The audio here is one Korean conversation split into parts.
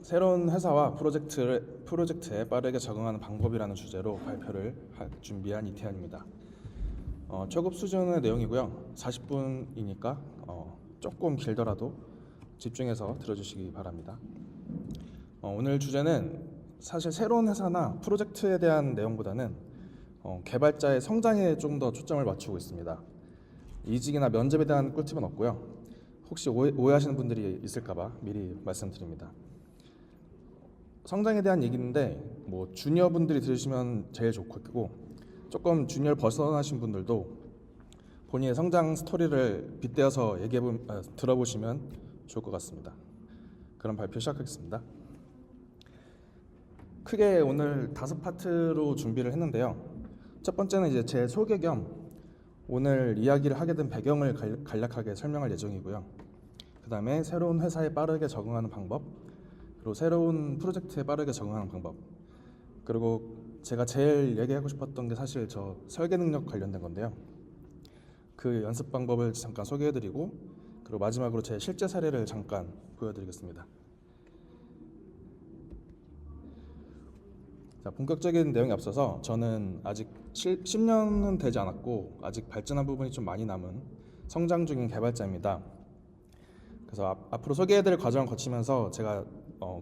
새로운 회사와 프로젝트에 빠르게 적응하는 방법이라는 주제로 발표를 준비한 이태현입니다. 초급 수준의 내용이고요. 40분이니까 조금 길더라도 집중해서 들어주시기 바랍니다. 오늘 주제는 사실 새로운 회사나 프로젝트에 대한 내용보다는 개발자의 성장에 좀 더 초점을 맞추고 있습니다. 이직이나 면접에 대한 꿀팁은 없고요. 혹시 오해하시는 분들이 있을까봐 미리 말씀드립니다. 성장에 대한 얘기인데 주니어 분들이 들으시면 제일 좋고, 조금 주니어를 벗어나신 분들도 본인의 성장 스토리를 빗대어서 들어보시면 좋을 것 같습니다. 그럼 발표 시작하겠습니다. 크게 오늘 5파트로 준비를 했는데요. 첫 번째는 이제 제 소개 겸 오늘 이야기를 하게 된 배경을 간략하게 설명할 예정이고요. 그 다음에 새로운 회사에 빠르게 적응하는 방법, 그리고 새로운 프로젝트에 빠르게 적응하는 방법, 그리고 제가 제일 얘기하고 싶었던 게 사실 저 설계 능력 관련된 건데요. 그 연습 방법을 잠깐 소개해드리고, 그리고 마지막으로 제 실제 사례를 잠깐 보여드리겠습니다. 자, 본격적인 내용에 앞서서 저는 아직 10년은 되지 않았고 아직 발전한 부분이 좀 많이 남은 성장 중인 개발자입니다. 그래서 앞으로 소개해드릴 과정을 거치면서 제가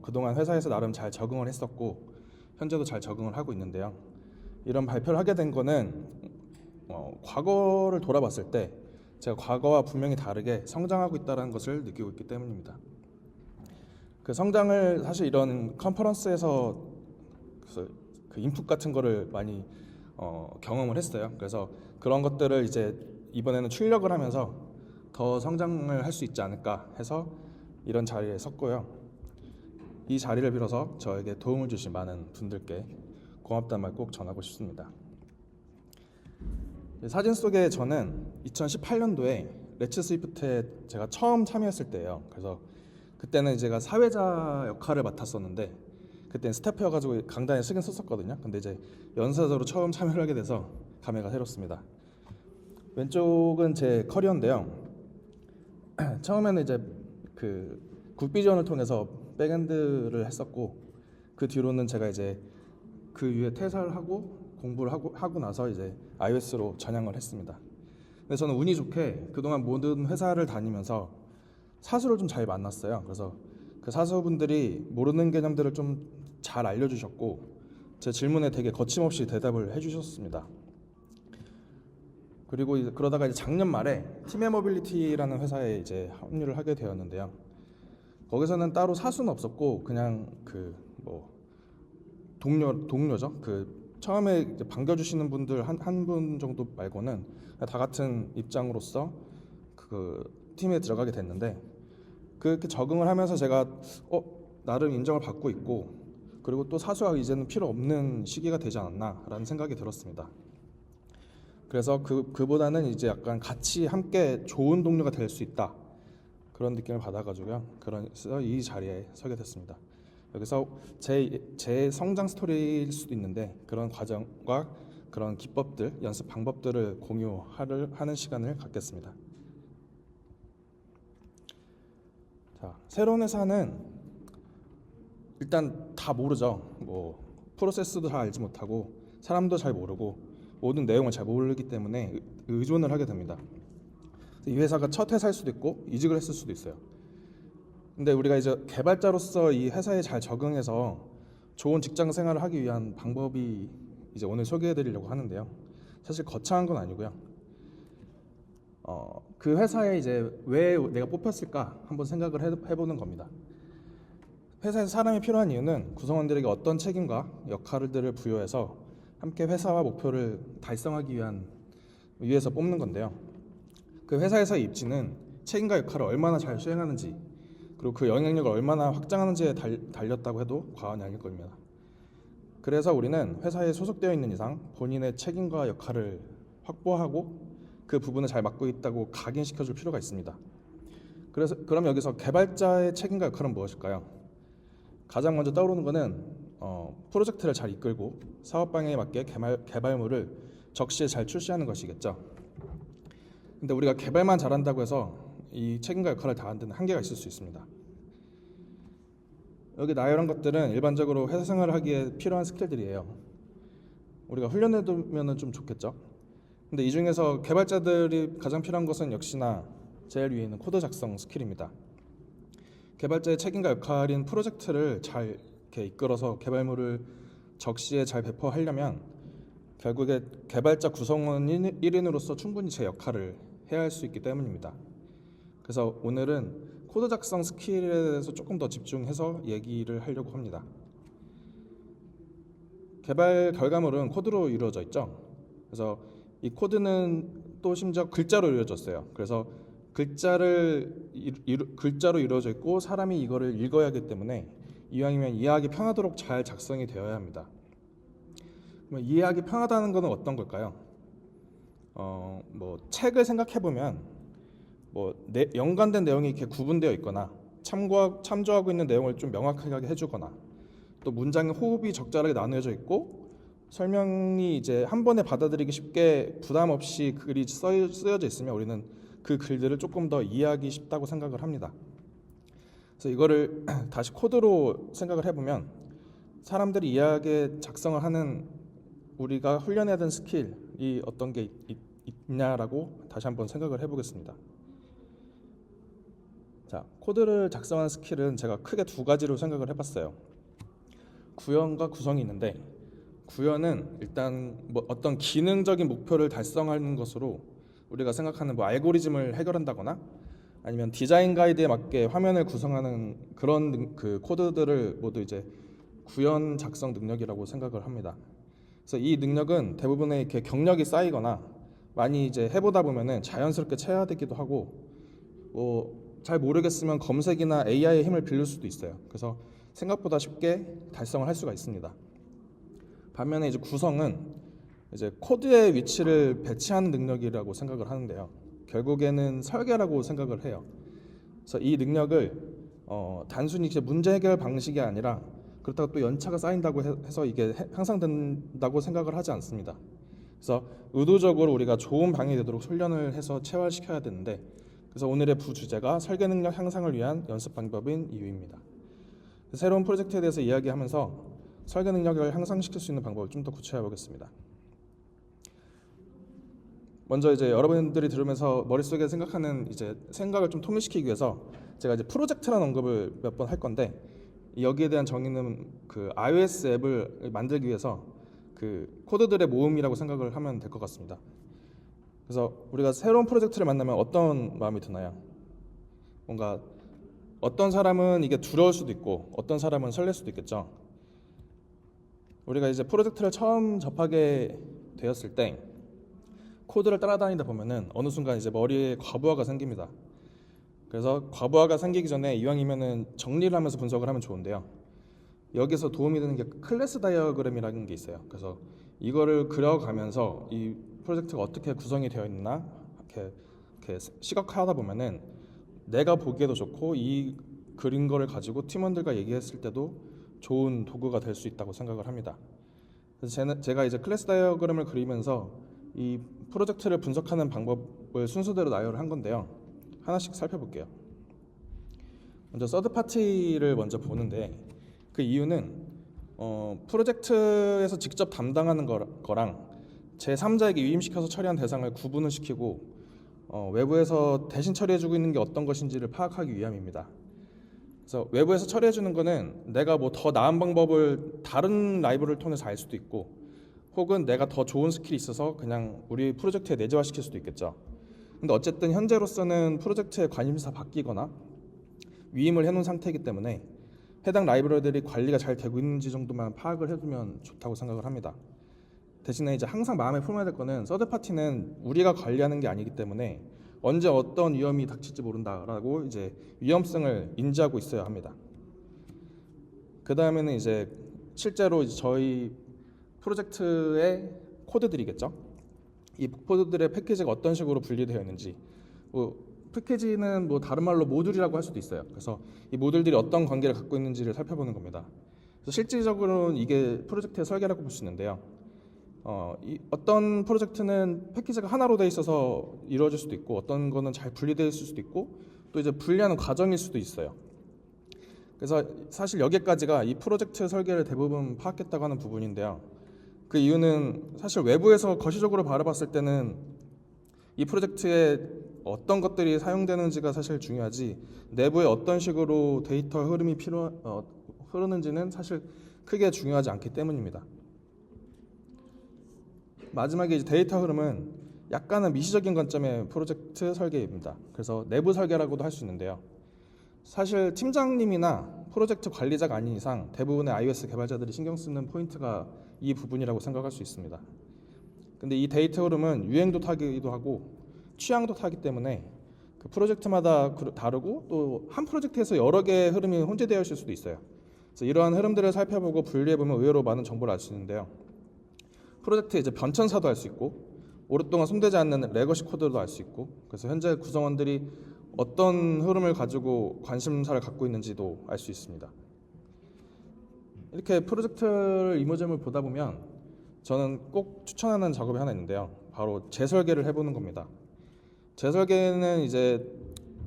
그동안 회사에서 나름 잘 적응을 했었고 현재도 잘 적응을 하고 있는데요. 이런 발표를 하게 된 거는 과거를 돌아봤을 때 제가 과거와 분명히 다르게 성장하고 있다는 것을 느끼고 있기 때문입니다. 그 성장을 사실 이런 컨퍼런스에서 그 인풋 같은 거를 많이 경험을 했어요. 그래서 그런 것들을 이제 이번에는 출력을 하면서 더 성장을 할 수 있지 않을까 해서 이런 자리에 섰고요. 이 자리를 빌어서 저에게 도움을 주신 많은 분들께 고맙다는 말 꼭 전하고 싶습니다. 사진 속에 저는 2018년도에 레츠 스위프트에 제가 처음 참여했을 때예요. 그래서 그때는 제가 사회자 역할을 맡았었는데 그때는 스태프여가지고 강단에 쓰긴 썼었거든요. 근데 이제 연사자로 처음 참여를 하게 돼서 감회가 새롭습니다. 왼쪽은 제 커리어인데요. 처음에는 이제 그 굿비전을 통해서 백엔드를 했었고, 그 뒤로는 제가 이제 그 위에 퇴사를 하고 공부를 하고 나서 이제 iOS로 전향을 했습니다. 근데 저는 운이 좋게 그동안 모든 회사를 다니면서 사수를 좀 잘 만났어요. 그래서 그 사수분들이 모르는 개념들을 좀 잘 알려주셨고 제 질문에 되게 거침없이 대답을 해주셨습니다. 그리고 그러다가 이제 작년 말에 팀의 모빌리티라는 회사에 이제 합류를 하게 되었는데요. 거기서는 따로 사수는 없었고 그냥 동료죠. 그 처음에 이제 반겨주시는 분들 한 분 정도 말고는 다 같은 입장으로서 그 팀에 들어가게 됐는데, 그렇게 적응을 하면서 제가 나름 인정을 받고 있고, 그리고 또 사수가 이제는 필요 없는 시기가 되지 않았나라는 생각이 들었습니다. 그래서 그보다는 이제 약간 같이 함께 좋은 동료가 될 수 있다, 그런 느낌을 받아가지고요. 그래서 이 자리에 서게 됐습니다. 여기서 제 성장 스토리일 수도 있는데 그런 과정과 그런 기법들, 연습 방법들을 공유하는 시간을 갖겠습니다. 자, 새로운 회사는 일단 다 모르죠. 프로세스도 잘 알지 못하고 사람도 잘 모르고 모든 내용을 잘 모르기 때문에 의존을 하게 됩니다. 이 회사가 첫 회사일 수도 있고 이직을 했을 수도 있어요. 근데 우리가 이제 개발자로서 이 회사에 잘 적응해서 좋은 직장 생활을 하기 위한 방법이 이제 오늘 소개해드리려고 하는데요. 사실 거창한 건 아니고요. 그 회사에 이제 왜 내가 뽑혔을까 한번 생각을 해보는 겁니다. 회사에서 사람이 필요한 이유는 구성원들에게 어떤 책임과 역할들을 부여해서 함께 회사와 목표를 달성하기 위해서 뽑는 건데요. 그 회사에서의 입지는 책임과 역할을 얼마나 잘 수행하는지, 그리고 그 영향력을 얼마나 확장하는지에 달렸다고 해도 과언이 아닐 겁니다. 그래서 우리는 회사에 소속되어 있는 이상 본인의 책임과 역할을 확보하고 그 부분을 잘 맡고 있다고 각인시켜줄 필요가 있습니다. 그럼 여기서 개발자의 책임과 역할은 무엇일까요? 가장 먼저 떠오르는 것은 프로젝트를 잘 이끌고 사업 방향에 맞게 개발물을 적시에 잘 출시하는 것이겠죠. 근데 우리가 개발만 잘한다고 해서 이 책임과 역할을 다하는 데는 한계가 있을 수 있습니다. 여기 나열한 것들은 일반적으로 회사 생활을 하기에 필요한 스킬들이에요. 우리가 훈련해두면 좀 좋겠죠. 근데 이 중에서 개발자들이 가장 필요한 것은 역시나 제일 위에 있는 코드 작성 스킬입니다. 개발자의 책임과 역할인 프로젝트를 잘 이렇게 이끌어서 개발물을 적시에 잘 배포하려면 결국에 개발자 구성원 1인으로서 충분히 제 역할을 해야 할 수 있기 때문입니다. 그래서 오늘은 코드 작성 스킬에 대해서 조금 더 집중해서 얘기를 하려고 합니다. 개발 결과물은 코드로 이루어져 있죠. 그래서 이 코드는 또 심지어 글자로 이루어졌어요. 그래서 글자로 이루어져 있고 사람이 이거를 읽어야 하기 때문에 이왕이면 이해하기 편하도록 잘 작성이 되어야 합니다. 그럼 이해하기 편하다는 것은 어떤 걸까요? 뭐 책을 생각해 보면 뭐 연관된 내용이 이렇게 구분되어 있거나 참조하고 있는 내용을 좀 명확하게 해주거나 또 문장의 호흡이 적절하게 나누어져 있고 설명이 이제 한 번에 받아들이기 쉽게 부담 없이 글이 쓰여져 있으면 우리는 그 글들을 조금 더 이해하기 쉽다고 생각을 합니다. 그래서 이거를 다시 코드로 생각을 해보면 사람들이 이해하게 작성을 하는 우리가 훈련해야 되는 스킬이 어떤 게 있냐라고 다시 한번 생각을 해보겠습니다. 자, 코드를 작성하는 스킬은 제가 크게 두 가지로 생각을 해봤어요. 구현과 구성이 있는데 구현은 일단 뭐 어떤 기능적인 목표를 달성하는 것으로 우리가 생각하는 뭐 알고리즘을 해결한다거나 아니면 디자인 가이드에 맞게 화면을 구성하는 그런 그 코드들을 모두 이제 구현 작성 능력이라고 생각을 합니다. 그래서 이 능력은 대부분의 이렇게 경력이 쌓이거나 많이 이제 해보다 보면은 자연스럽게 체화되기도 하고 뭐 잘 모르겠으면 검색이나 AI의 힘을 빌릴 수도 있어요. 그래서 생각보다 쉽게 달성을 할 수가 있습니다. 반면에 이제 구성은 이제 코드의 위치를 배치하는 능력이라고 생각을 하는데요. 결국에는 설계라고 생각을 해요. 그래서 이 능력을 단순히 이제 문제 해결 방식이 아니라 그렇다고 또 연차가 쌓인다고 해서 이게 향상된다고 생각을 하지 않습니다. 그래서 의도적으로 우리가 좋은 방이 되도록 훈련을 해서 체화시켜야 되는데 그래서 오늘의 부주제가 설계 능력 향상을 위한 연습 방법인 이유입니다. 새로운 프로젝트에 대해서 이야기하면서 설계 능력을 향상시킬 수 있는 방법을 좀 더 구체화해 보겠습니다. 먼저 이제 여러분들이 들으면서 머릿속에 생각하는 이제 생각을 좀 통일시키기 위해서 제가 이제 프로젝트라는 언급을 몇 번 할 건데 여기에 대한 정의는 그 iOS 앱을 만들기 위해서 그 코드들의 모음이라고 생각을 하면 될 것 같습니다. 그래서 우리가 새로운 프로젝트를 만나면 어떤 마음이 드나요? 뭔가 어떤 사람은 이게 두려울 수도 있고 어떤 사람은 설렐 수도 있겠죠. 우리가 이제 프로젝트를 처음 접하게 되었을 때 코드를 따라다니다 보면은 어느 순간 이제 머리에 과부하가 생깁니다. 그래서 과부하가 생기기 전에 이왕이면은 정리를 하면서 분석을 하면 좋은데요. 여기서 도움이 되는 게 클래스 다이어그램이라는 게 있어요. 그래서 이거를 그려가면서 이 프로젝트가 어떻게 구성이 되어 있나 이렇게 시각화하다 보면은 내가 보기에도 좋고 이 그린 거를 가지고 팀원들과 얘기했을 때도 좋은 도구가 될 수 있다고 생각을 합니다. 그래서 제가 이제 클래스 다이어그램을 그리면서 이 프로젝트를 분석하는 방법을 순서대로 나열을 한 건데요. 하나씩 살펴볼게요. 먼저 서드 파티를 먼저 보는데 그 이유는 프로젝트에서 직접 담당하는 거랑 제3자에게 위임시켜서 처리한 대상을 구분을 시키고 외부에서 대신 처리해주고 있는 게 어떤 것인지를 파악하기 위함입니다. 그래서 외부에서 처리해주는 거는 내가 뭐 더 나은 방법을 다른 라이브러리를 통해서 알 수도 있고 혹은 내가 더 좋은 스킬이 있어서 그냥 우리 프로젝트에 내재화시킬 수도 있겠죠. 근데 어쨌든 현재로서는 프로젝트의 관심사 바뀌거나 위임을 해놓은 상태이기 때문에 해당 라이브러리들이 관리가 잘 되고 있는지 정도만 파악을 해두면 좋다고 생각을 합니다. 대신에 이제 항상 마음에 품어야 될 거는 서드 파티는 우리가 관리하는 게 아니기 때문에 언제 어떤 위험이 닥칠지 모른다라고 이제 위험성을 인지하고 있어야 합니다. 그 다음에는 이제 실제로 이제 저희 프로젝트의 코드들이겠죠. 이 코드들의 패키지가 어떤 식으로 분리되어 있는지 패키지는 뭐 다른 말로 모듈이라고 할 수도 있어요. 그래서 이 모듈들이 어떤 관계를 갖고 있는지를 살펴보는 겁니다. 그래서 실질적으로는 이게 프로젝트의 설계라고 볼 수 있는데요. 어떤 프로젝트는 패키지가 하나로 되어 있어서 이루어질 수도 있고 어떤 거는 잘 분리되어 있을 수도 있고 또 이제 분리하는 과정일 수도 있어요. 그래서 사실 여기까지가 이 프로젝트 설계를 대부분 파악했다고 하는 부분인데요. 그 이유는 사실 외부에서 거시적으로 바라봤을 때는 이 프로젝트에 어떤 것들이 사용되는지가 사실 중요하지, 내부에 어떤 식으로 데이터 흐름이 흐르는지는 사실 크게 중요하지 않기 때문입니다. 마지막에 이제 데이터 흐름은 약간은 미시적인 관점의 프로젝트 설계입니다. 그래서 내부 설계라고도 할 수 있는데요. 사실 팀장님이나 프로젝트 관리자가 아닌 이상 대부분의 iOS 개발자들이 신경 쓰는 포인트가 이 부분이라고 생각할 수 있습니다. 근데 이 데이터 흐름은 유행도 타기도 하고 취향도 타기 때문에 그 프로젝트마다 다르고 또 한 프로젝트에서 여러 개의 흐름이 혼재되어 있을 수도 있어요. 그래서 이러한 흐름들을 살펴보고 분류해보면 의외로 많은 정보를 알 수 있는데요. 프로젝트의 이제 변천사도 알 수 있고 오랫동안 손대지 않는 레거시 코드도 알 수 있고, 그래서 현재 구성원들이 어떤 흐름을 가지고 관심사를 갖고 있는지도 알 수 있습니다. 이렇게 프로젝트를 이모저을 보다 보면 저는 꼭 추천하는 작업이 하나 있는데요. 바로 재설계를 해보는 겁니다. 재설계는 이제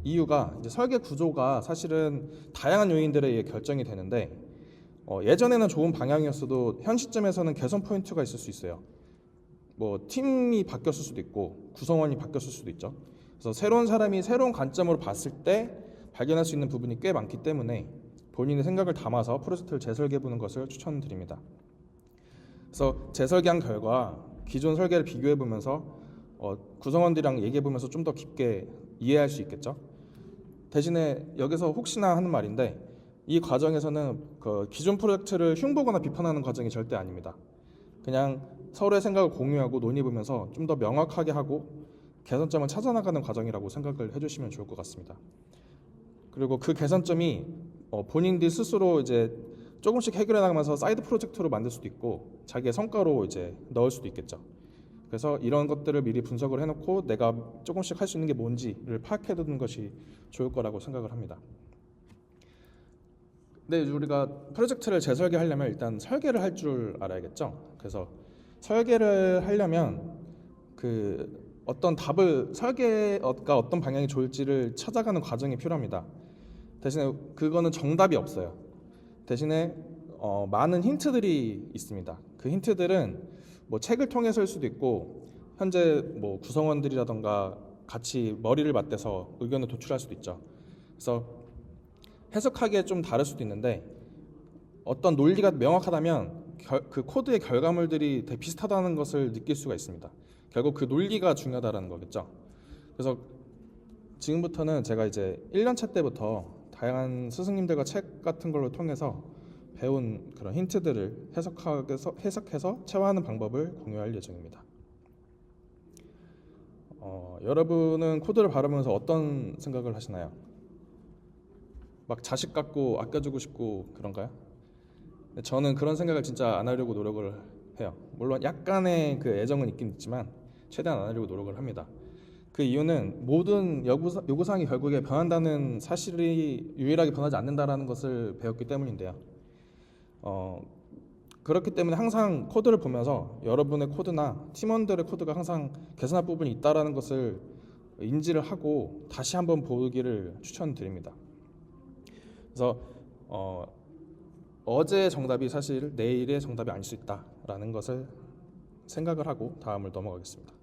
이유가 이제 설계 구조가 사실은 다양한 요인들에 의해 결정이 되는데 예전에는 좋은 방향이었어도 현 시점에서는 개선 포인트가 있을 수 있어요. 뭐 팀이 바뀌었을 수도 있고 구성원이 바뀌었을 수도 있죠. 그래서 새로운 사람이 새로운 관점으로 봤을 때 발견할 수 있는 부분이 꽤 많기 때문에 본인의 생각을 담아서 프로젝트를 재설계해 보는 것을 추천드립니다. 그래서 재설계한 결과 기존 설계를 비교해 보면서 구성원들이랑 얘기해 보면서 좀 더 깊게 이해할 수 있겠죠. 대신에 여기서 혹시나 하는 말인데, 이 과정에서는 그 기존 프로젝트를 흉보거나 비판하는 과정이 절대 아닙니다. 그냥 서로의 생각을 공유하고 논의해보면서 좀 더 명확하게 하고 개선점을 찾아나가는 과정이라고 생각을 해주시면 좋을 것 같습니다. 그리고 그 개선점이 본인들이 스스로 이제 조금씩 해결해 나가면서 사이드 프로젝트로 만들 수도 있고 자기의 성과로 이제 넣을 수도 있겠죠. 그래서 이런 것들을 미리 분석을 해놓고 내가 조금씩 할 수 있는 게 뭔지를 파악해두는 것이 좋을 거라고 생각을 합니다. 근데 우리가 프로젝트를 재설계하려면 일단 설계를 할 줄 알아야겠죠. 그래서 설계를 하려면 그 어떤 답을 설계가 어떤 방향이 좋을지를 찾아가는 과정이 필요합니다. 대신에 그거는 정답이 없어요. 대신에 많은 힌트들이 있습니다. 그 힌트들은 뭐 책을 통해서일 수도 있고 현재 뭐 구성원들이라던가 같이 머리를 맞대서 의견을 도출할 수도 있죠. 그래서 해석하기에 좀 다를 수도 있는데 어떤 논리가 명확하다면 그 코드의 결과물들이 되게 비슷하다는 것을 느낄 수가 있습니다. 결국 그 논리가 중요하다는 거겠죠. 그래서 지금부터는 제가 이제 1년차 때부터 다양한 스승님들과 책 같은 걸로 통해서 배운 그런 힌트들을 해석해서 체화하는 방법을 공유할 예정입니다. 여러분은 코드를 바라보면서 어떤 생각을 하시나요? 막 자식 같고 아껴주고 싶고 그런가요? 저는 그런 생각을 진짜 안 하려고 노력을 해요. 물론 약간의 그 애정은 있긴 있지만 최대한 안 하려고 노력을 합니다. 그 이유는 모든 요구사항이 결국에 변한다는 사실이 유일하게 변하지 않는다는 것을 배웠기 때문인데요. 그렇기 때문에 항상 코드를 보면서 여러분의 코드나 팀원들의 코드가 항상 개선할 부분이 있다는 것을 인지를 하고 다시 한번 보기를 추천드립니다. 그래서 어제의 정답이 사실 내일의 정답이 아닐 수 있다라는 것을 생각을 하고 다음을 넘어가겠습니다.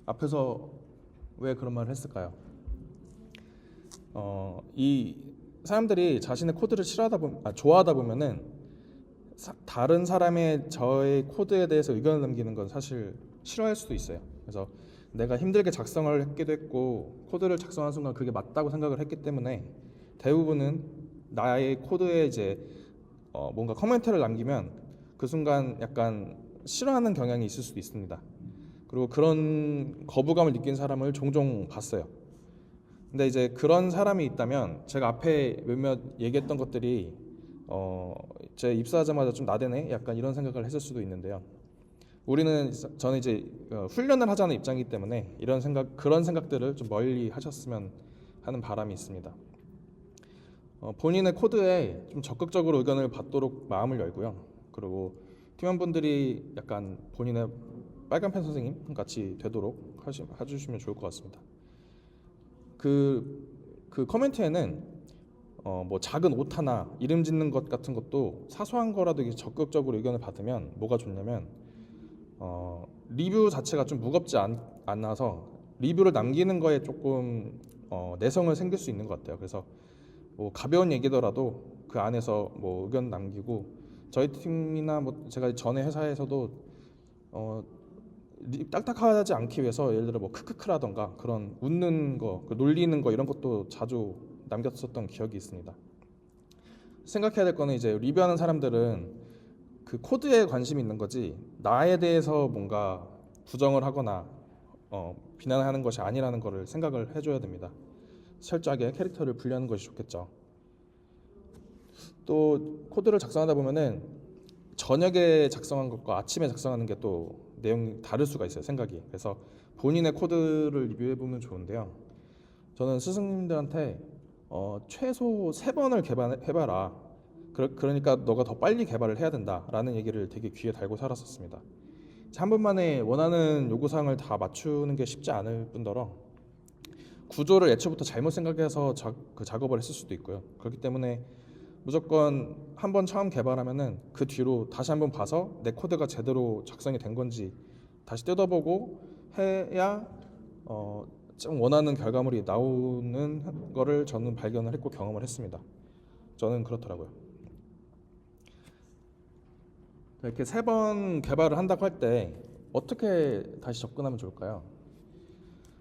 앞에서 왜 그런 말을 했을까요? 이 사람들이 자신의 코드를 좋아하다 보면은 다른 사람의 저의 코드에 대해서 의견을 남기는 건 사실 싫어할 수도 있어요. 그래서 내가 힘들게 작성을 했기도 했고 코드를 작성한 순간 그게 맞다고 생각을 했기 때문에 대부분은 나의 코드에 이제 뭔가 코멘트를 남기면 그 순간 약간 싫어하는 경향이 있을 수도 있습니다. 그리고 그런 거부감을 느낀 사람을 종종 봤어요. 근데 이제 그런 사람이 있다면 제가 앞에 몇몇 얘기했던 것들이 제 입사하자마자 좀 나대네 약간 이런 생각을 했을 수도 있는데요. 저는 이제 훈련을 하자는 입장이기 때문에 그런 생각들을 좀 멀리 하셨으면 하는 바람이 있습니다. 본인의 코드에 좀 적극적으로 의견을 받도록 마음을 열고요. 그리고 팀원분들이 약간 본인의 빨간펜 선생님 같이 되도록 해주시면 좋을 것 같습니다. 그 코멘트에는 뭐 작은 오타나 이름 짓는 것 같은 것도 사소한 거라도 이게 적극적으로 의견을 받으면 뭐가 좋냐면 리뷰 자체가 좀 무겁지 않아서 리뷰를 남기는 거에 조금 내성을 생길 수 있는 것 같아요. 그래서 뭐 가벼운 얘기더라도 그 안에서 뭐 의견 남기고, 저희 팀이나 뭐 제가 전에 회사에서도 딱딱하지 않기 위해서 예를 들어 뭐 크크크라던가 그런 웃는 거, 놀리는 거 이런 것도 자주 남겼었던 기억이 있습니다. 생각해야 될 거는 이제 리뷰하는 사람들은 그 코드에 관심이 있는 거지 나에 대해서 뭔가 부정을 하거나 비난하는 것이 아니라는 것을 생각을 해줘야 됩니다. 철저하게 캐릭터를 분리하는 것이 좋겠죠. 또 코드를 작성하다 보면은 저녁에 작성한 것과 아침에 작성하는 게 또 내용이 다를 수가 있어요, 생각이. 그래서 본인의 코드를 리뷰해 보면 좋은데요. 저는 스승님들한테 최소 3번을 개발해봐라. 그러니까 너가 더 빨리 개발을 해야 된다라는 얘기를 되게 귀에 달고 살았었습니다. 한 번만에 원하는 요구사항을 다 맞추는 게 쉽지 않을 뿐더러 구조를 애초부터 잘못 생각해서 그 작업을 했을 수도 있고요. 그렇기 때문에 무조건 한 번 처음 개발하면은 그 뒤로 다시 한번 봐서 내 코드가 제대로 작성이 된 건지 다시 뜯어보고 해야 좀 원하는 결과물이 나오는 거를 저는 발견을 했고 경험을 했습니다. 저는 그렇더라고요. 이렇게 3번 개발을 한다고 할 때 어떻게 다시 접근하면 좋을까요?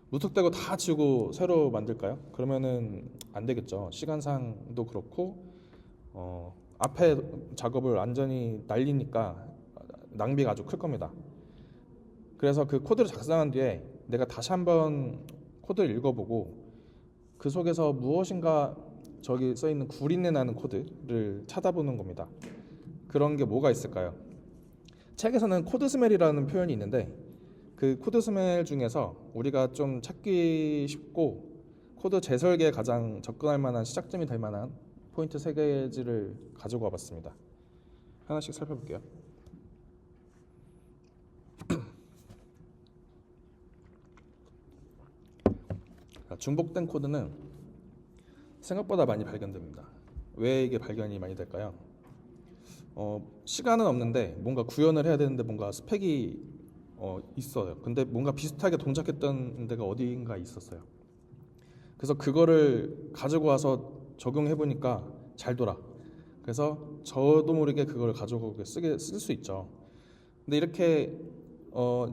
무턱대고 다 지우고 새로 만들까요? 그러면은 안 되겠죠. 시간상도 그렇고 앞에 작업을 완전히 날리니까 낭비가 아주 클 겁니다. 그래서 그 코드를 작성한 뒤에 내가 다시 한번 코드를 읽어보고 그 속에서 무엇인가 저기 써있는 구린내 나는 코드를 찾아보는 겁니다. 그런 게 뭐가 있을까요? 책에서는 코드 스멜이라는 표현이 있는데 그 코드 스멜 중에서 우리가 좀 찾기 쉽고 코드 재설계에 가장 접근할 만한 시작점이 될 만한 포인트 3가지를 가지고 와봤습니다. 하나씩 살펴볼게요. 중복된 코드는 생각보다 많이 발견됩니다. 왜 이게 발견이 많이 될까요? 시간은 없는데 뭔가 구현을 해야 되는데 뭔가 스펙이 있어요. 근데 뭔가 비슷하게 동작했던 데가 어디인가 있었어요. 그래서 그거를 가지고 와서 적용해 보니까 잘 돌아. 그래서 저도 모르게 그걸 가지고 쓸 수 있죠. 근데 이렇게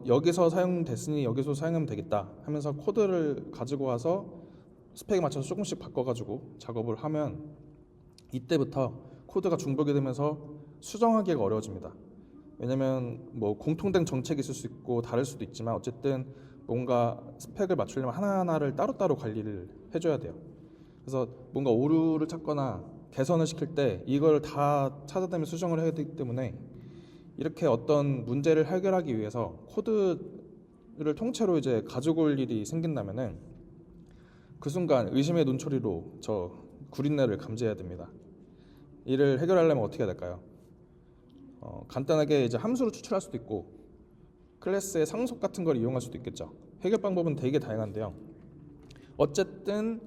여기서 사용됐으니 여기서 사용하면 되겠다 하면서 코드를 가지고 와서 스펙에 맞춰서 조금씩 바꿔가지고 작업을 하면 이때부터 코드가 중복이 되면서 수정하기가 어려워집니다. 왜냐면 뭐 공통된 정책이 있을 수 있고 다를 수도 있지만 어쨌든 뭔가 스펙을 맞추려면 하나하나를 따로따로 관리를 해줘야 돼요. 그래서 뭔가 오류를 찾거나 개선을 시킬 때 이걸 다 찾아내면 수정을 해야 되기 때문에 이렇게 어떤 문제를 해결하기 위해서 코드를 통째로 이제 가지고 올 일이 생긴다면은 그 순간 의심의 눈초리로 저 구린내를 감지해야 됩니다. 이를 해결하려면 어떻게 해야 될까요? 간단하게 이제 함수를 추출할 수도 있고 클래스의 상속 같은 걸 이용할 수도 있겠죠. 해결 방법은 되게 다양한데요. 어쨌든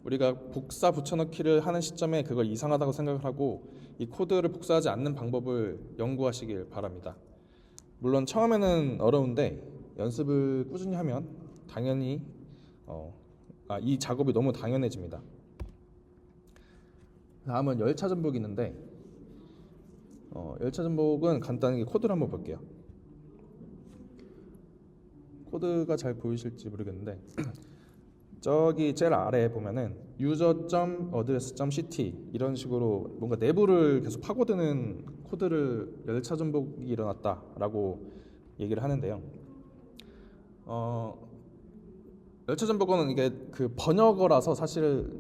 우리가 복사 붙여넣기를 하는 시점에 그걸 이상하다고 생각을 하고 이 코드를 복사하지 않는 방법을 연구하시길 바랍니다. 물론 처음에는 어려운데 연습을 꾸준히 하면 당연히 이 작업이 너무 당연해집니다. 다음은 열차 전복이 있는데 열차 전복은 간단하게 코드를 한번 볼게요. 코드가 잘 보이실지 모르겠는데 저기 제일 아래에 보면은 user.address.ct 이런 식으로 뭔가 내부를 계속 파고드는 코드를 열차 전복이 일어났다라고 얘기를 하는데요. 열차 전복은 이게 그 번역어라서 사실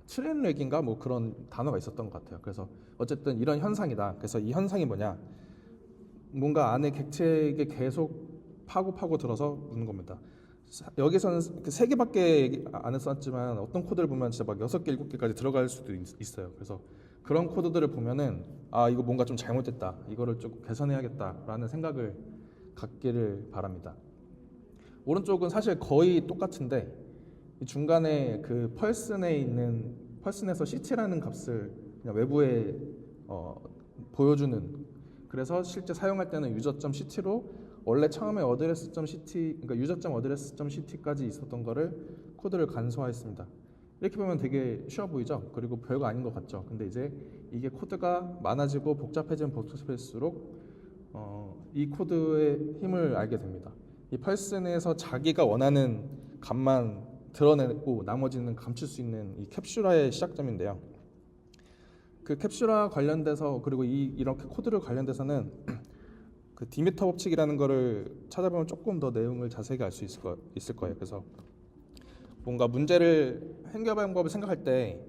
트렌렉인가 뭐 그런 단어가 있었던 것 같아요. 그래서 어쨌든 이런 현상이다. 그래서 이 현상이 뭐냐? 뭔가 안에 객체에게 계속 파고 들어서 묻는 겁니다. 여기서는 그 3개밖에 안 썼지만 어떤 코드를 보면 진짜 막 6개, 7개까지 들어갈 수도 있어요. 그래서 그런 코드들을 보면은 이거 뭔가 좀 잘못됐다. 이거를 좀 개선해야겠다라는 생각을 갖기를 바랍니다. 오른쪽은 사실 거의 똑같은데 이 중간에 그 펄슨에 있는 펄슨에서 CT라는 값을 그냥 외부에 보여주는, 그래서 실제 사용할 때는 user.ct로 원래 처음에 address.ct, 그러니까 user.address.ct까지 있었던 거를 코드를 간소화했습니다. 이렇게 보면 되게 쉬워 보이죠? 그리고 별거 아닌 것 같죠? 근데 이제 이게 코드가 많아지고 복잡해지면 복잡할수록 이 코드의 힘을 알게 됩니다. 이 펄슨에서 자기가 원하는 값만 드러내고 나머지는 감출 수 있는 이 캡슐화의 시작점인데요. 그 캡슐화 관련돼서, 그리고 이렇게 코드를 관련돼서는 그 디미터 법칙이라는 거를 찾아보면 조금 더 내용을 자세히 알 수 있을 거예요. 그래서 뭔가 문제를 해결 방법을 생각할 때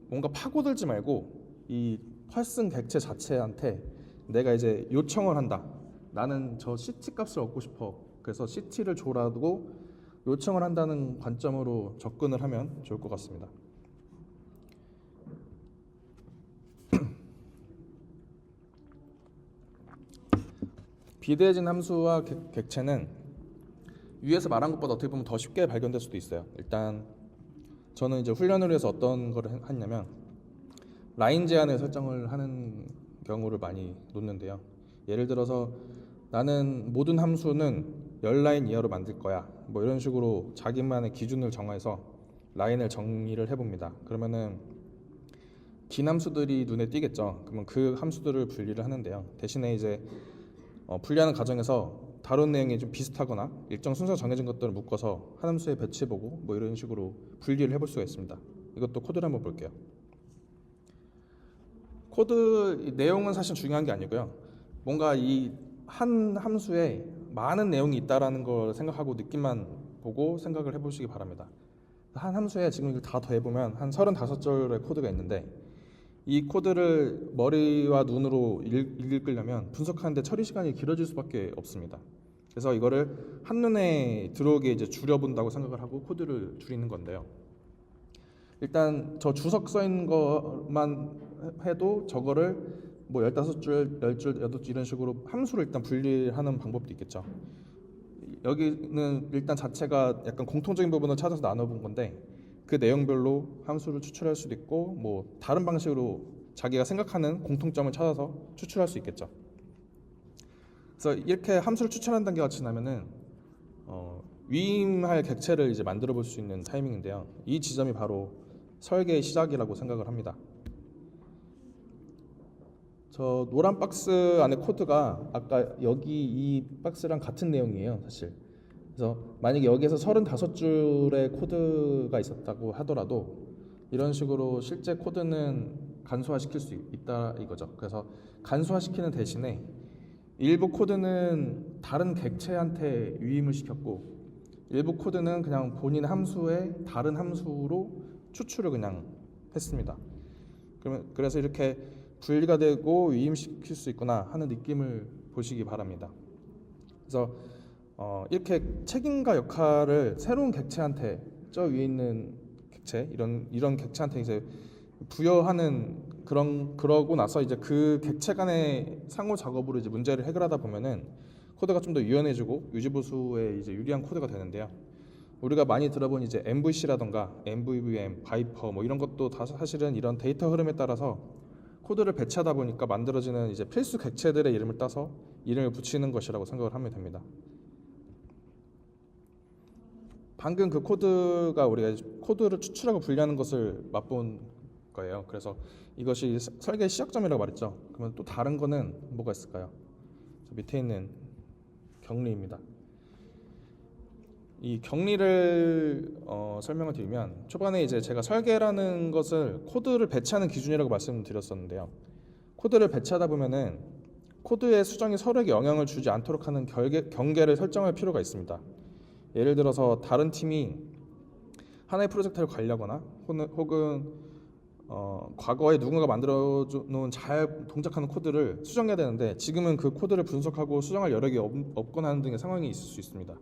뭔가 파고들지 말고 이 펄슨 객체 자체한테 내가 이제 요청을 한다. 나는 저 CT 값을 얻고 싶어. 그래서 CT를 줘라고 요청을 한다는 관점으로 접근을 하면 좋을 것 같습니다. 비대해진 함수와 객체는 위에서 말한 것보다 어떻게 보면 더 쉽게 발견될 수도 있어요. 일단 저는 이제 훈련을 위해서 어떤 거를 했냐면 라인 제한을 설정을 하는 경우를 많이 놓는데요. 예를 들어서 나는 모든 함수는 10라인 이하로 만들 거야. 뭐 이런 식으로 자기만의 기준을 정해서 라인을 정의를 해봅니다. 그러면은 긴 함수들이 눈에 띄겠죠. 그러면 그 함수들을 분리를 하는데요. 대신에 이제 분리하는 과정에서 다룬 내용이 좀 비슷하거나 일정 순서 정해진 것들을 묶어서 한 함수에 배치해보고 뭐 이런 식으로 분리를 해볼 수가 있습니다. 이것도 코드를 한번 볼게요. 코드 내용은 사실 중요한 게 아니고요. 뭔가 이 한 함수에 많은 내용이 있다라는 걸 생각하고 느낌만 보고 생각을 해보시기 바랍니다. 한 함수에 지금 이걸 다 더해보면 한 35줄의 코드가 있는데 이 코드를 머리와 눈으로 읽으려면 분석하는데 처리 시간이 길어질 수밖에 없습니다. 그래서 이거를 한눈에 들어오게 이제 줄여본다고 생각을 하고 코드를 줄이는 건데요. 일단 저 주석 써 있는 것만 해도 저거를 뭐 15줄, 10줄, 8줄 이런 식으로 함수를 일단 분리하는 방법도 있겠죠. 여기는 일단 자체가 약간 공통적인 부분을 찾아서 나눠본 건데 그 내용별로 함수를 추출할 수도 있고 뭐 다른 방식으로 자기가 생각하는 공통점을 찾아서 추출할 수 있겠죠. 그래서 이렇게 함수를 추출하는 단계가 지나면은 위임할 객체를 이제 만들어 볼 수 있는 타이밍인데요. 이 지점이 바로 설계의 시작이라고 생각을 합니다. 저 노란 박스 안에 코드가 아까 여기 이 박스랑 같은 내용이에요, 사실. 그래서 만약에 여기에서 35줄의 코드가 있었다고 하더라도 이런 식으로 실제 코드는 간소화시킬 수 있다 이거죠. 그래서 간소화시키는 대신에 일부 코드는 다른 객체한테 위임을 시켰고 일부 코드는 그냥 본인 함수에 다른 함수로 추출을 그냥 했습니다. 그래서 이렇게 분리가 되고 위임시킬 수 있구나 하는 느낌을 보시기 바랍니다. 그래서 이렇게 책임과 역할을 새로운 객체한테, 저 위에 있는 객체, 이런 객체한테 이제 부여하는 그러고 나서 이제 그 객체 간의 상호 작업으로 이제 문제를 해결하다 보면은 코드가 좀 더 유연해지고 유지보수에 이제 유리한 코드가 되는데요. 우리가 많이 들어본 이제 MVC라던가 MVVM, 바이퍼 뭐 이런 것도 다 사실은 이런 데이터 흐름에 따라서 코드를 배치하다 보니까 만들어지는 이제 필수 객체들의 이름을 따서 이름을 붙이는 것이라고 생각을 하면 됩니다. 방금 그 코드가 우리가 코드를 추출하고 분리하는 것을 맛본 거예요. 그래서 이것이 설계의 시작점이라고 말했죠. 그러면 또 다른 거는 뭐가 있을까요? 저 밑에 있는 격리입니다. 이 격리를 설명을 드리면 초반에 이제 제가 설계라는 것을 코드를 배치하는 기준이라고 말씀드렸었는데요. 코드를 배치하다 보면은 코드의 수정이 서로에게 영향을 주지 않도록 하는 경계를 설정할 필요가 있습니다. 예를 들어서 다른 팀이 하나의 프로젝트를 관리하거나 혹은 과거에 누군가 만들어 놓은 잘 동작하는 코드를 수정해야 되는데 지금은 그 코드를 분석하고 수정할 여력이 없거나 하는 등의 상황이 있을 수 있습니다.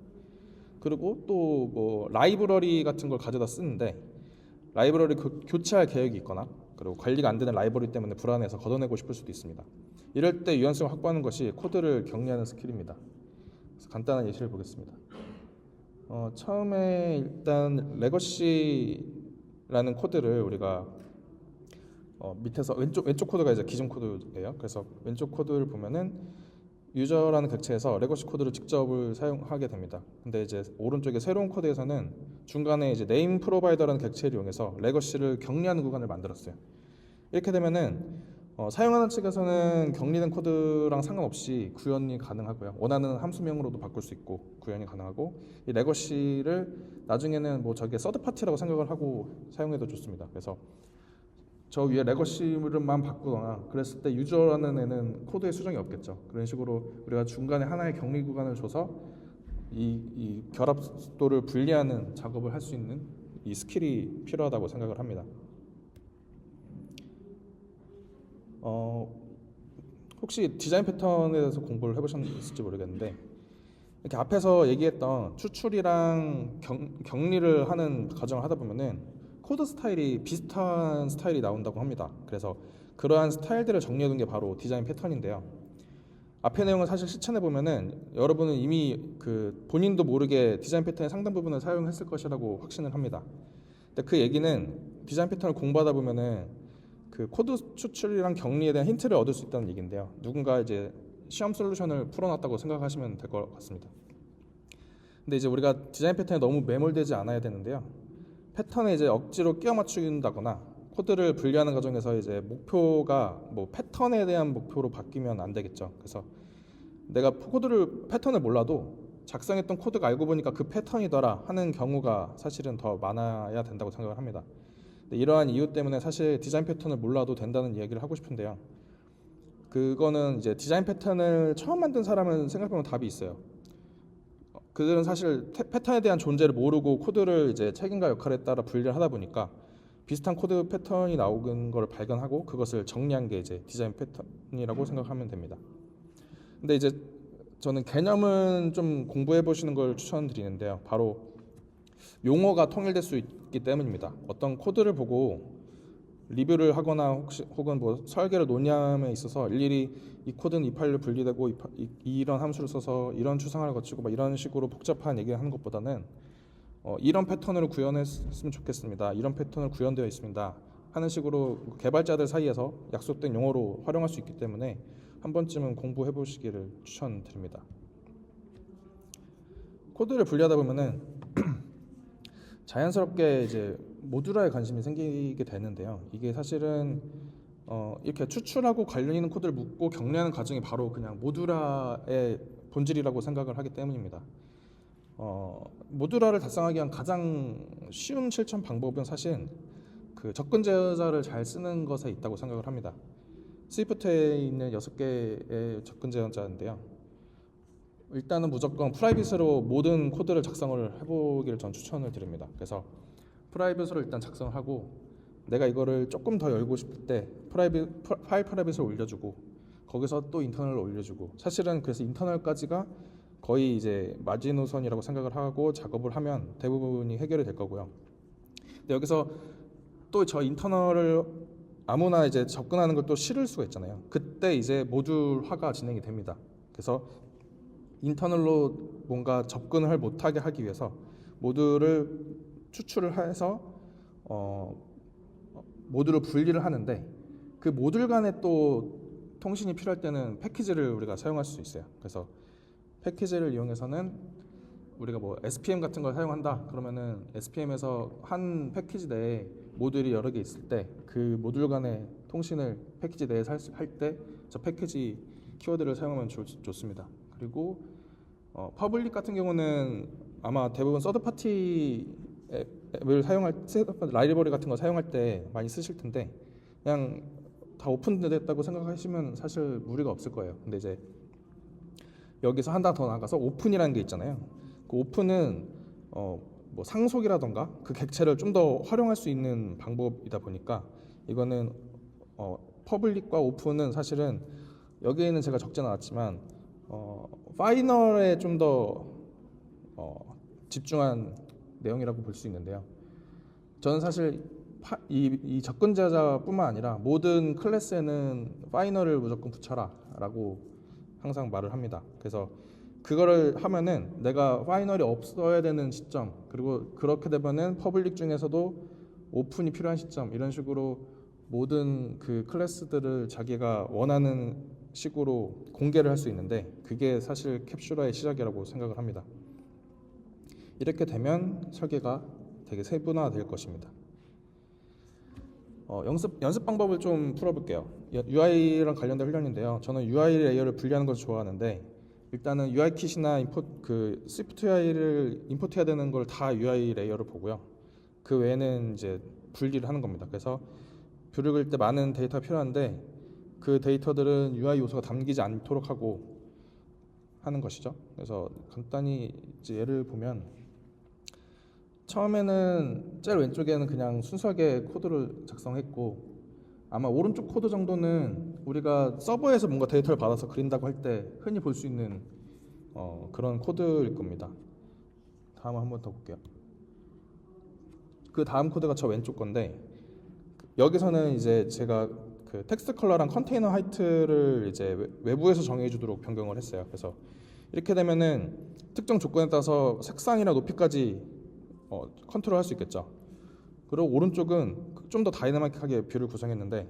그리고 또 뭐 라이브러리 같은 걸 가져다 쓰는데 라이브러리 교체할 계획이 있거나 그리고 관리가 안 되는 라이브러리 때문에 불안해서 걷어내고 싶을 수도 있습니다. 이럴 때 유연성을 확보하는 것이 코드를 격리하는 스킬입니다. 그래서 간단한 예시를 보겠습니다. 처음에 일단 레거시라는 코드를 우리가 밑에서 왼쪽 코드가 이제 기존 코드예요. 그래서 왼쪽 코드를 보면은 유저라는 객체에서 레거시 코드를 직접을 사용하게 됩니다. 근데 이제 오른쪽에 새로운 코드에서는 중간에 이제 네임 프로바이더라는 객체를 이용해서 레거시를 격리하는 구간을 만들었어요. 이렇게 되면은 사용하는 측에서는 격리된 코드랑 상관없이 구현이 가능하고요. 원하는 함수명으로도 바꿀 수 있고 구현이 가능하고, 이 레거시를 나중에는 뭐 저게 서드 파티라고 생각을 하고 사용해도 좋습니다. 그래서 저 위에 레거시만 바꾸거나 그랬을 때 유저라는 애는 코드에 수정이 없겠죠. 그런 식으로 우리가 중간에 하나의 격리 구간을 줘서 이 결합도를 분리하는 작업을 할 수 있는 이 스킬이 필요하다고 생각을 합니다. 혹시 디자인 패턴에 대해서 공부를 해보셨을지 모르겠는데, 이렇게 앞에서 얘기했던 추출이랑 격리를 하는 과정을 하다 보면은 코드 스타일이 비슷한 스타일이 나온다고 합니다. 그래서 그러한 스타일들을 정리해둔 게 바로 디자인 패턴인데요. 앞의 내용을 사실 실천해 보면은 여러분은 이미 그 본인도 모르게 디자인 패턴의 상당 부분을 사용했을 것이라고 확신을 합니다. 근데 그 얘기는 디자인 패턴을 공부하다 보면은 그 코드 추출이랑 격리에 대한 힌트를 얻을 수 있다는 얘기인데요. 누군가 이제 시험 솔루션을 풀어놨다고 생각하시면 될 것 같습니다. 근데 이제 우리가 디자인 패턴에 너무 매몰되지 않아야 되는데요. 패턴에 이제 억지로 끼워 맞춘다거나 코드를 분리하는 과정에서 이제 목표가 뭐 패턴에 대한 목표로 바뀌면 안 되겠죠. 그래서 내가 패턴을 몰라도 작성했던 코드가 알고 보니까 그 패턴이더라 하는 경우가 사실은 더 많아야 된다고 생각을 합니다. 이러한 이유 때문에 사실 디자인 패턴을 몰라도 된다는 이야기를 하고 싶은데요. 그거는 이제 디자인 패턴을 처음 만든 사람은 생각해보면 답이 있어요. 그들은 사실 패턴에 대한 존재를 모르고 코드를 이제 책임과 역할에 따라 분리를 하다 보니까 비슷한 코드 패턴이 나오는 걸 발견하고 그것을 정리한 게 이제 디자인 패턴이라고 생각하면 됩니다. 근데 이제 저는 개념은 좀 공부해 보시는 걸 추천드리는데요. 바로 용어가 통일될 수 있기 때문입니다. 어떤 코드를 보고 리뷰를 하거나 혹은 뭐 설계를 논의함에 있어서 일일이 이 코드는 이 파일로 분리되고 이런 함수를 써서 이런 추상화를 거치고 막 이런 식으로 복잡한 얘기를 하는 것보다는 이런 패턴으로 구현했으면 좋겠습니다. 이런 패턴으로 구현되어 있습니다. 하는 식으로 개발자들 사이에서 약속된 용어로 활용할 수 있기 때문에 한 번쯤은 공부해 보시기를 추천드립니다. 코드를 분리하다 보면은 자연스럽게 이제 모듈화에 관심이 생기게 되는데요. 이게 사실은 이렇게 추출하고 관련 있는 코드를 묶고 격리하는 과정이 바로 그냥 모듈화의 본질이라고 생각을 하기 때문입니다. 모듈화를 달성하기 위한 가장 쉬운 실천 방법은 사실 그 접근 제어자를 잘 쓰는 것에 있다고 생각을 합니다. 스위프트에 있는 6개의 접근 제어자인데요. 일단은 무조건 프라이빗으로 모든 코드를 작성을 해보기를 전 추천을 드립니다. 그래서 프라이빗으로 일단 작성을 하고 내가 이거를 조금 더 열고 싶을 때 파일 프라이빗을 올려주고 거기서 또 인터널을 올려주고, 사실은 그래서 인터널까지가 거의 이제 마지노선이라고 생각을 하고 작업을 하면 대부분이 해결이 될 거고요. 근데 여기서 또 저 인터널을 아무나 이제 접근하는 걸 또 실을 수가 있잖아요. 그때 이제 모듈화가 진행이 됩니다. 그래서 인터널로 뭔가 접근을 못하게 하기 위해서 모듈을 추출을 해서 모듈을 분리를 하는데, 그 모듈 간에 또 통신이 필요할 때는 패키지를 우리가 사용할 수 있어요. 그래서 패키지를 이용해서는 우리가 뭐 SPM 같은 걸 사용한다 그러면은 SPM에서 한 패키지 내에 모듈이 여러 개 있을 때 그 모듈 간의 통신을 패키지 내에서 할 때 저 패키지 키워드를 사용하면 좋습니다. 그리고 퍼블릭 같은 경우는 아마 대부분 서드 파티 앱을 라이브러리 같은 거 사용할 때 많이 쓰실 텐데 그냥 다 오픈됐다고 생각하시면 사실 무리가 없을 거예요. 근데 이제 여기서 한 단 더 나가서 오픈이라는 게 있잖아요. 그 오픈은 뭐 상속이라던가 그 객체를 좀 더 활용할 수 있는 방법이다 보니까 이거는 퍼블릭과 오픈은 사실은 여기에는 제가 적지 않았지만 파이널에 좀 더 집중한 내용이라고 볼 수 있는데요. 저는 사실 이 접근 제어자뿐만 아니라 모든 클래스에는 파이널을 무조건 붙여라 라고 항상 말을 합니다. 그래서 그거를 하면은 내가 파이널이 없어야 되는 시점, 그리고 그렇게 되면은 퍼블릭 중에서도 오픈이 필요한 시점, 이런 식으로 모든 그 클래스들을 자기가 원하는 식으로 공개를 할 수 있는데 그게 사실 캡슐화의 시작이라고 생각을 합니다. 이렇게 되면 설계가 되게 세분화될 것입니다. 연습 방법을 좀 풀어볼게요. UI랑 관련된 훈련인데요. 저는 UI 레이어를 분리하는 것을 좋아하는데 일단은 UI 킷이나 스위프트 UI를 임포트해야 되는 걸 다 UI 레이어로 보고요. 그 외에는 이제 분리를 하는 겁니다. 그래서 뷰를 그릴 때 많은 데이터가 필요한데 그 데이터들은 UI 요소가 담기지 않도록 하고 하는 것이죠. 그래서 간단히 이제 예를 보면 처음에는 제일 왼쪽에는 그냥 순수하게 코드를 작성했고 아마 오른쪽 코드 정도는 우리가 서버에서 뭔가 데이터를 받아서 그린다고 할 때 흔히 볼 수 있는 그런 코드일 겁니다. 다음 한번 더 볼게요. 그 다음 코드가 저 왼쪽 건데 여기서는 이제 제가 그 텍스트 컬러랑 컨테이너 하이트를 이제 외부에서 정해주도록 변경을 했어요. 그래서 이렇게 되면은 특정 조건에 따라서 색상이나 높이까지 컨트롤할 수 있겠죠. 그리고 오른쪽은 좀 더 다이나믹하게 뷰를 구성했는데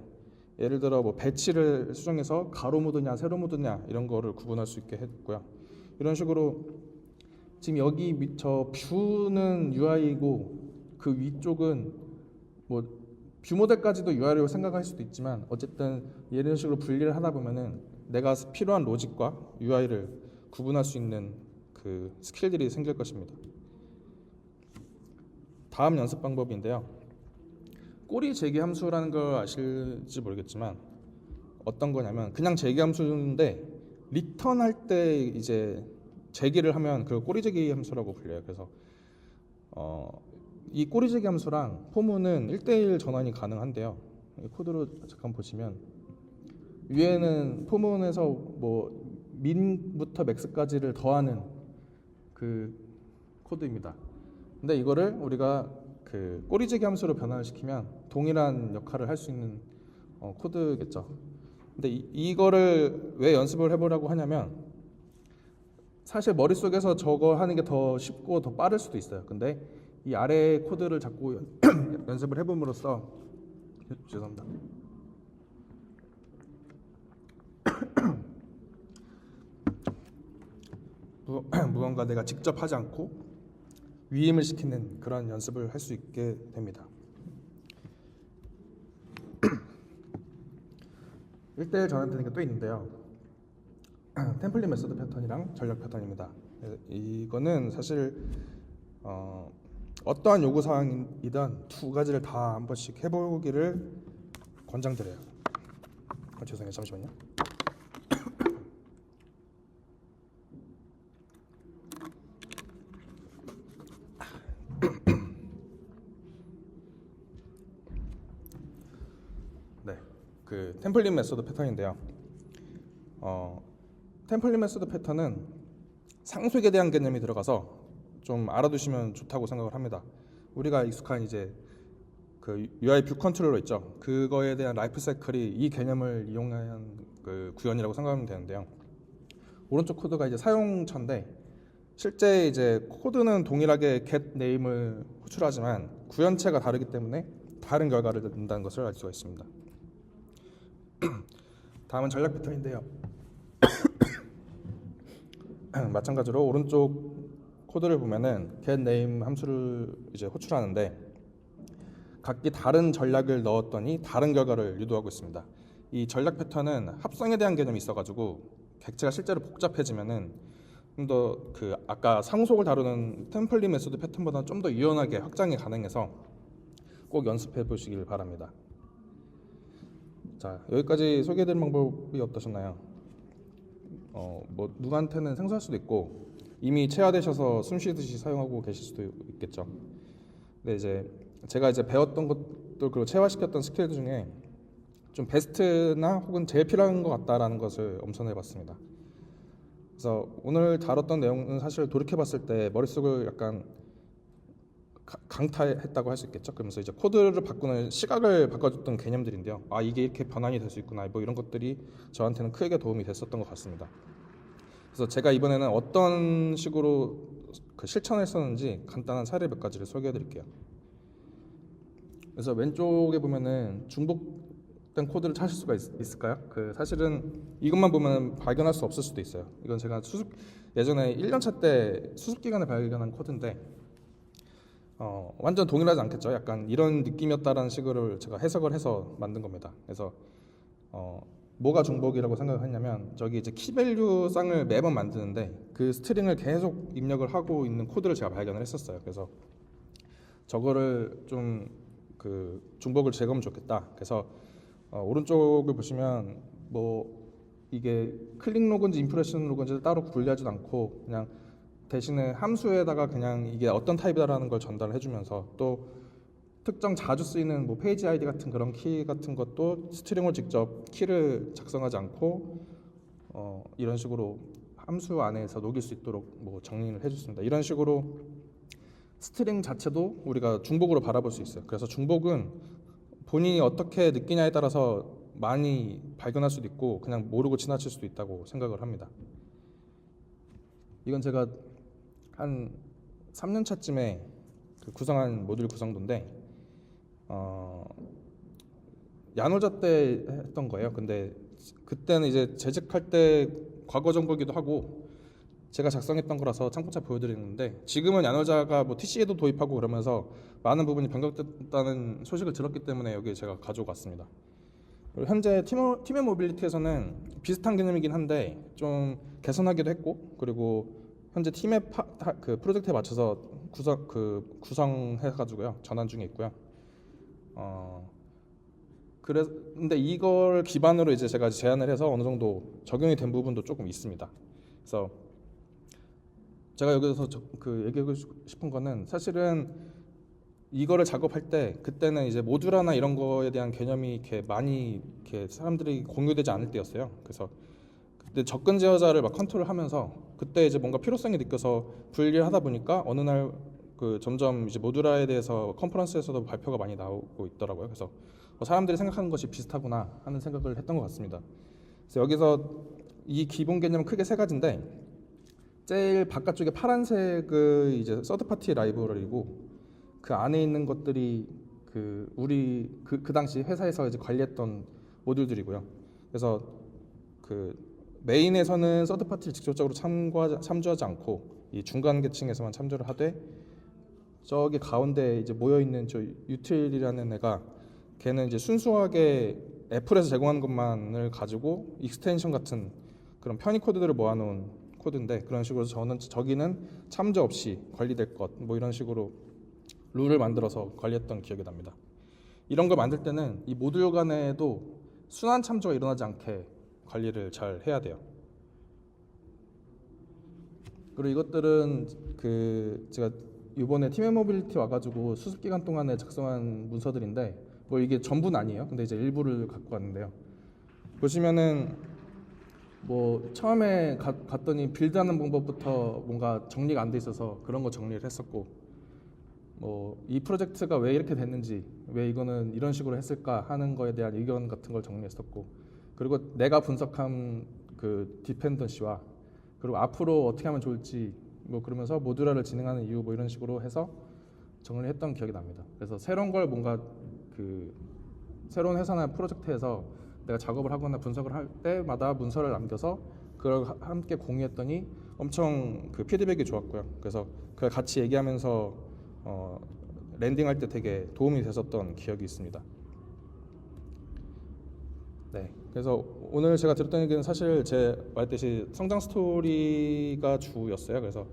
예를 들어 뭐 배치를 수정해서 가로 모드냐 세로 모드냐 이런 거를 구분할 수 있게 했고요. 이런 식으로 지금 여기 저 뷰는 UI이고 그 위쪽은 뭐 뷰 모델까지도 UI로 생각할 수도 있지만 어쨌든 이런 식으로 분리를 하다 보면은 내가 필요한 로직과 UI를 구분할 수 있는 그 스킬들이 생길 것입니다. 다음 연습 방법인데요. 꼬리 재기 함수라는 걸 아실지 모르겠지만 어떤 거냐면 그냥 재기 함수인데 리턴 할 때 이제 재기를 하면 그 꼬리 재기 함수라고 불려요. 그래서 이 꼬리 재기 함수랑 포문은 1:1 전환이 가능한데요. 코드로 잠깐 보시면 위에는 포문에서 뭐 민부터 맥스까지를 더하는 그 코드입니다. 근데 이거를 우리가 그 꼬리재기 함수로 변환을 시키면 동일한 역할을 할 수 있는 코드겠죠. 근데 이거를 왜 연습을 해보라고 하냐면 사실 머릿속에서 저거 하는 게 더 쉽고 더 빠를 수도 있어요. 근데 이 아래 코드를 자꾸 연습을 해봄으로써 죄송합니다. 무언가 내가 직접 하지 않고 위임을 시키는 그런 연습을 할 수 있게 됩니다. 1:1 전환되는 게 또 있는데요. 템플릿 메소드 패턴이랑 전략 패턴입니다. 이거는 사실 어떠한 요구 사항이든 두 가지를 다 한 번씩 해보기를 권장드려요. 죄송해요. 잠시만요. 네, 그 템플릿 메소드 패턴인데요. 템플릿 메소드 패턴은 상속에 대한 개념이 들어가서 좀 알아두시면 좋다고 생각을 합니다. 우리가 익숙한 이제 그 UI 뷰 컨트롤러 있죠. 그거에 대한 라이프 사이클이 이 개념을 이용한 그 구현이라고 생각하면 되는데요. 오른쪽 코드가 이제 사용처인데 실제 이제 코드는 동일하게 get name을 호출하지만 구현체가 다르기 때문에 다른 결과를 낸다는 것을 알 수가 있습니다. 다음은 전략 패턴인데요. 마찬가지로 오른쪽 코드를 보면은 get name 함수를 이제 호출하는데 각기 다른 전략을 넣었더니 다른 결과를 유도하고 있습니다. 이 전략 패턴은 합성에 대한 개념이 있어가지고 객체가 실제로 복잡해지면은 좀 더 그 아까 상속을 다루는 템플릿 메소드 패턴보다 좀 더 유연하게 확장이 가능해서 꼭 연습해 보시길 바랍니다. 자, 여기까지 소개해드린 방법이 어떠셨나요? 뭐 누구한테는 생소할 수도 있고 이미 체화되셔서 숨쉬듯이 사용하고 계실 수도 있겠죠. 근데 이제 제가 이제 배웠던 것들 그리고 체화시켰던 스킬들 중에 좀 베스트나 혹은 제일 필요한 것 같다라는 것을 엄선해봤습니다. 그래서 오늘 다뤘던 내용은 사실 돌이켜봤을 때 머릿속을 약간 강타했다고 할 수 있겠죠. 그러면서 이제 코드를 바꾸는 시각을 바꿔줬던 개념들인데요. 아, 이게 이렇게 변환이 될 수 있구나. 뭐 이런 것들이 저한테는 크게 도움이 됐었던 것 같습니다. 그래서 제가 이번에는 어떤 식으로 그 실천했었는지 간단한 사례 몇 가지를 소개해드릴게요. 그래서 왼쪽에 보면은 중복 된 코드를 찾을 수가 있을까요? 사실은 이것만 보면 발견할 수 없을 수도 있어요. 이건 제가 예전에 1년차 때 수습 기간에 발견한 코드인데 완전 동일하지 않겠죠. 약간 이런 느낌이었다라는 식으로 제가 해석을 해서 만든 겁니다. 그래서 뭐가 중복이라고 생각을 했냐면 저기 이제 키밸류 쌍을 매번 만드는데 그 스트링을 계속 입력을 하고 있는 코드를 제가 발견을 했었어요. 그래서 저거를 좀 중복을 제거하면 좋겠다. 그래서 오른쪽을 보시면 뭐 이게 클릭 로그인지 임프레션 로그인지를 따로 분리하지도 않고 그냥 대신에 함수에다가 그냥 이게 어떤 타입이다라는 걸 전달을 해주면서 또 특정 자주 쓰이는 뭐 페이지 아이디 같은 그런 키 같은 것도 스트링으로 직접 키를 작성하지 않고 이런 식으로 함수 안에서 녹일 수 있도록 뭐 정리를 해줬습니다. 이런 식으로 스트링 자체도 우리가 중복으로 바라볼 수 있어요. 그래서 중복은 본인이 어떻게 느끼냐에 따라서 많이 발견할 수도 있고 그냥 모르고 지나칠 수도 있다고 생각을 합니다. 이건 제가 한 3년 차쯤에 구성한 모듈 구성도인데 야놀자 때 했던 거예요. 근데 그때는 이제 재직할 때 과거 정보기도 하고 제가 작성했던 거라서 창고차 보여드리는데 지금은 야놀자가 뭐 TC에도 도입하고 그러면서 많은 부분이 변경됐다는 소식을 들었기 때문에 여기 제가 가지고 왔습니다. 현재 팀의 모빌리티에서는 비슷한 개념이긴 한데 좀 개선하기도 했고 그리고 현재 팀의 프로젝트에 맞춰서 구성해가지고요 전환 중에 있고요. 근데 이걸 기반으로 이제 제가 제안을 해서 어느 정도 적용이 된 부분도 조금 있습니다. 그래서 제가 여기서 얘기하고 싶은 거는 사실은 이거를 작업할 때 그때는 이제 모듈화나 이런 거에 대한 개념이 이렇게 많이 사람들이 공유되지 않을 때였어요. 그래서 그때 접근 제어자를 막 컨트롤하면서 그때 이제 뭔가 필요성이 느껴서 분리를 하다 보니까 어느 날 점점 이제 모듈화에 대해서 컨퍼런스에서도 발표가 많이 나오고 있더라고요. 그래서 사람들이 생각하는 것이 비슷하구나 하는 생각을 했던 것 같습니다. 그래서 여기서 이 기본 개념은 크게 세 가지인데 제일 바깥쪽에 파란색은 이제 서드 파티 라이브러리고 그 안에 있는 것들이 우리 그 당시 회사에서 이제 관리했던 모듈들이고요. 그래서 메인에서는 서드 파티를 직접적으로 참조하지 않고 이 중간 계층에서만 참조를 하되 저기 가운데 이제 모여 있는 저 유틸이라는 애가 걔는 이제 순수하게 애플에서 제공하는 것만을 가지고 익스텐션 같은 그런 편의 코드들을 모아놓은 코드인데 그런 식으로 저기는 참조 없이 관리될 것 뭐 이런 식으로 룰을 만들어서 관리했던 기억이 납니다. 이런 걸 만들 때는 이 모듈 간에도 순환 참조가 일어나지 않게 관리를 잘 해야 돼요. 그리고 이것들은 제가 이번에 팀의 모빌리티 와가지고 수습 기간 동안에 작성한 문서들인데 뭐 이게 전부는 아니에요. 근데 이제 일부를 갖고 왔는데요. 보시면은 뭐 처음에 갔더니 빌드하는 방법부터 뭔가 정리가 안 돼 있어서 그런 거 정리를 했었고 뭐 이 프로젝트가 왜 이렇게 됐는지 왜 이거는 이런 식으로 했을까 하는 거에 대한 의견 같은 걸 정리했었고 그리고 내가 분석한 디펜던시와 그리고 앞으로 어떻게 하면 좋을지 뭐 그러면서 모듈화를 진행하는 이유 뭐 이런 식으로 해서 정리했던 기억이 납니다. 그래서 새로운 걸 뭔가 새로운 회사나 프로젝트에서 내가 작업을 하거나 분석을 할 때마다 문서를 남겨서 그걸 함께 공유했더니 엄청 피드백이 좋았고요. 그래서 그걸 같이 얘기하면서 랜딩할 때 되게 도움이 됐었던 기억이 있습니다. 네, 그래서 오늘 제가 들었던 얘기는 사실 제 말했듯이 성장 스토리가 주였어요. 그래서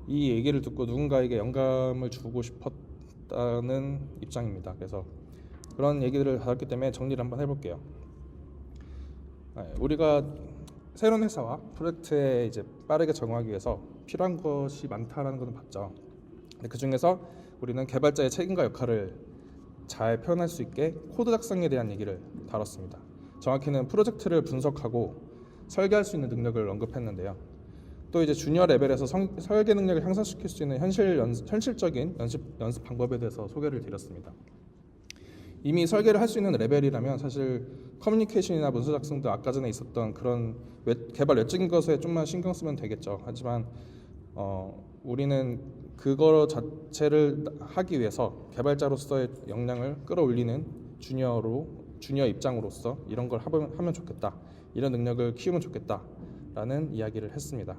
이 얘기를 듣고 누군가에게 영감을 주고 싶었다는 입장입니다. 그래서 그런 얘기들을 받았기 때문에 정리를 한번 해볼게요. 우리가 새로운 회사와 프로젝트에 이제 빠르게 적응하기 위해서 필요한 것이 많다라는 것을 봤죠. 근데 그 중에서 우리는 개발자의 책임과 역할을 잘 표현할 수 있게 코드 작성에 대한 얘기를 다뤘습니다. 정확히는 프로젝트를 분석하고 설계할 수 있는 능력을 언급했는데요. 또 이제 주니어 레벨에서 설계 능력을 향상시킬 수 있는 현실적인 연습 방법에 대해서 소개를 드렸습니다. 이미 설계를 할 수 있는 레벨이라면 사실 커뮤니케이션이나 문서 작성도 아까 전에 있었던 그런 개발 외적인 것에 좀만 신경 쓰면 되겠죠. 하지만 우리는 그거 자체를 하기 위해서 개발자로서의 역량을 끌어올리는 주니어로 주니어 입장으로서 이런 걸 하면 좋겠다, 이런 능력을 키우면 좋겠다라는 이야기를 했습니다.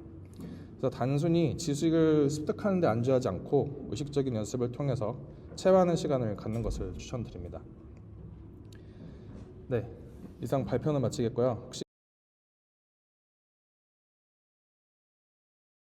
그래서 단순히 지식을 습득하는 데 안주하지 않고 의식적인 연습을 통해서 체화하는 시간을 갖는 것을 추천드립니다. 네, 이상 발표는 마치겠고요. 혹시